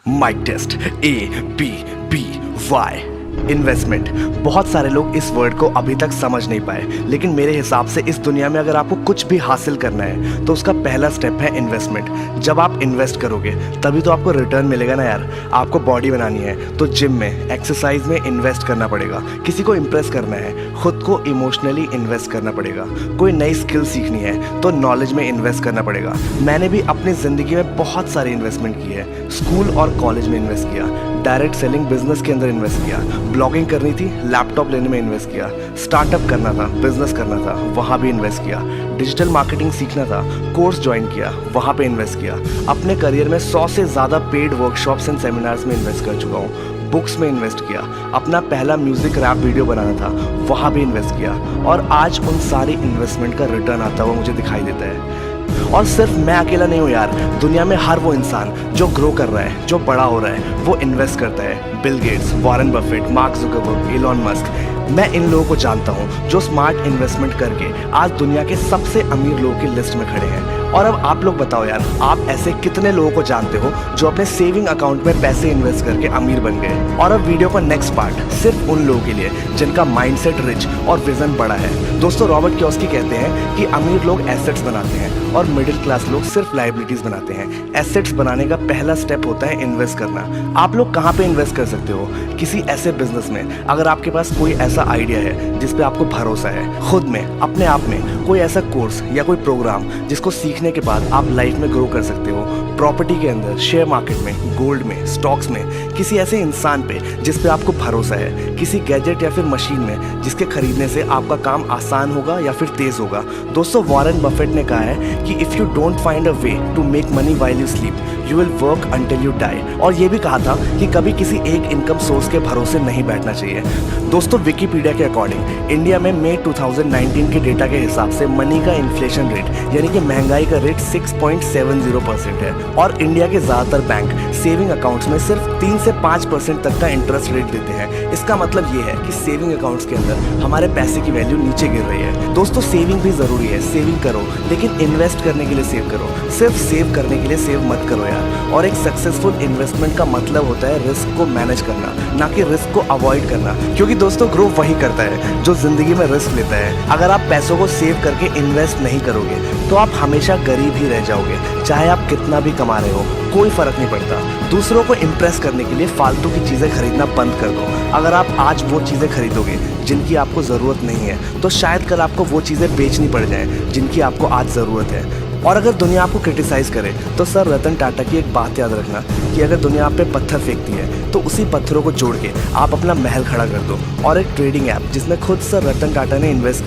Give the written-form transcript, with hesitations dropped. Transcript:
Mic test ABBY investment. बहुत सारे लोग इस वर्ड को अभी तक समझ नहीं पाए, लेकिन मेरे हिसाब से इस दुनिया में अगर आपको कुछ भी हासिल करना है तो उसका पहला स्टेप है इन्वेस्टमेंट। जब आप इन्वेस्ट करोगे तभी तो आपको रिटर्न मिलेगा ना यार। आपको बॉडी बनानी है तो जिम में, एक्सरसाइज में इन्वेस्ट करना पड़ेगा। किसी को इम्प्रेस करना है, खुद को इमोशनली इन्वेस्ट करना पड़ेगा। कोई नई स्किल सीखनी है तो नॉलेज में इन्वेस्ट करना पड़ेगा। मैंने भी अपनी ज़िंदगी में बहुत सारी इन्वेस्टमेंट की है। स्कूल और कॉलेज में इन्वेस्ट किया, डायरेक्ट सेलिंग बिजनेस के अंदर इन्वेस्ट किया, ब्लॉगिंग करनी थी, लैपटॉप लेने में इन्वेस्ट किया, स्टार्टअप करना था, बिजनेस करना था, वहाँ भी इन्वेस्ट किया, डिजिटल मार्केटिंग सीखना था, कोर्स ज्वाइन किया, वहाँ पे इन्वेस्ट किया। अपने करियर में 100 से ज़्यादा पेड वर्कशॉप्स एंड सेमिनार्स में इन्वेस्ट कर चुका हूँ। बुक्स में इन्वेस्ट किया, अपना पहला म्यूजिक रैप वीडियो बनाना था, वहाँ भी इन्वेस्ट किया, और आज उन सारी इन्वेस्टमेंट का रिटर्न आता हुआ मुझे दिखाई देता है। और सिर्फ मैं अकेला नहीं हूँ यार, दुनिया में हर वो इंसान जो ग्रो कर रहा है, जो बड़ा हो रहा है, वो इन्वेस्ट करता है। Bill Gates, Warren Buffett, Mark Zuckerberg, Elon Musk, मैं इन लोगों को जानता हूँ जो स्मार्ट इन्वेस्टमेंट करके आज दुनिया के सबसे अमीर लोगों की लिस्ट में खड़े हैं। और अब आप लोग बताओ यार, आप ऐसे कितने लोगों को जानते हो जो अपने सेविंग अकाउंट में पैसे इन्वेस्ट करके अमीर बन गए। और अब वीडियो का नेक्स्ट पार्ट सिर्फ उन लोगों के लिए जिनका माइंडसेट रिच और विजन बड़ा है। दोस्तों, रॉबर्ट कियोसाकी कहते हैं कि अमीर लोग एसेट्स बनाते हैं और मिडिल क्लास लोग सिर्फ लायबिलिटीज बनाते हैं। एसेट्स बनाने का पहला स्टेप होता है इन्वेस्ट करना। आप लोग कहाँ पे इन्वेस्ट कर सकते हो? किसी ऐसे बिजनेस में, अगर आपके पास कोई ऐसा आइडिया है जिस पे आपको भरोसा है, खुद में, अपने आप में, कोई ऐसा कोर्स या कोई प्रोग्राम जिसको सीखने के बाद आप लाइफ में ग्रो कर सकते हो। प्रॉपर्टी के अंदर, शेयर मार्केट में, गोल्ड में, स्टॉक्स में, किसी ऐसे इंसान पे जिस पे आपको भरोसा है, किसी गैजेट या फिर मशीन में जिसके खरीदने से आपका काम आसान होगा या फिर तेज होगा। दोस्तों, वॉरेन बफेट ने कहा है कि if you don't find a way to make money while you sleep, you will work until you die. और ये भी कहा था कि कभी किसी एक इनकम सोर्स के भरोसे नहीं बैठना चाहिए। दोस्तों, विकिपीडिया के अकॉर्डिंग इंडिया में मई 2019 के डेटा के हिसाब से मनी का इन्फ्लेशन रेट यानी कि महंगाई का रेट 6.70% है। और इंडिया के ज़्यादातर बैंक सेविंग अकाउंट्स में सिर्फ 3 से 5% तक का इंटरेस्ट रेट देते हैं। इसका मतलब ये है कि सेविंग अकाउंट्स के अंदर हमारे पैसे की वैल्यू नीचे गिर रही है। दोस्तों, सेविंग भी ज़रूरी है, सेविंग करो, लेकिन इन्वेस्ट करने के लिए सेव करो। सिर्फ सेव करने के लिए सेव मत करो यार। और एक सक्सेसफुल इन्वेस्टमेंट का मतलब होता है रिस्क को मैनेज करना, ना कि रिस्क को अवॉइड करना। क्योंकि दोस्तों, ग्रो वही करता है जो जिंदगी में रिस्क लेता है। अगर आप पैसों को सेव करके इन्वेस्ट नहीं करोगे तो आप हमेशा गरीब ही रह जाओगे। चाहे आप कितना भी कमा रहे हो, कोई फर्क नहीं पड़ता। दूसरों को इम्प्रेस करने के लिए फालतू की चीज़ें खरीदना बंद कर दो। अगर आप आज वो चीज़ें खरीदोगे जिनकी आपको ज़रूरत नहीं है, तो शायद कल आपको वो चीज़ें बेचनी पड़ जाएं जिनकी आपको आज ज़रूरत है। और अगर दुनिया आपको क्रिटिसाइज़ करे तो सर रतन टाटा की एक बात याद रखना कि अगर दुनिया आप पे पत्थर फेंकती है तो उसी पत्थरों को जोड़ के आप अपना महल खड़ा कर दो। और एक ट्रेडिंग ऐप जिसमें खुद सर रतन टाटा ने इन्वेस्ट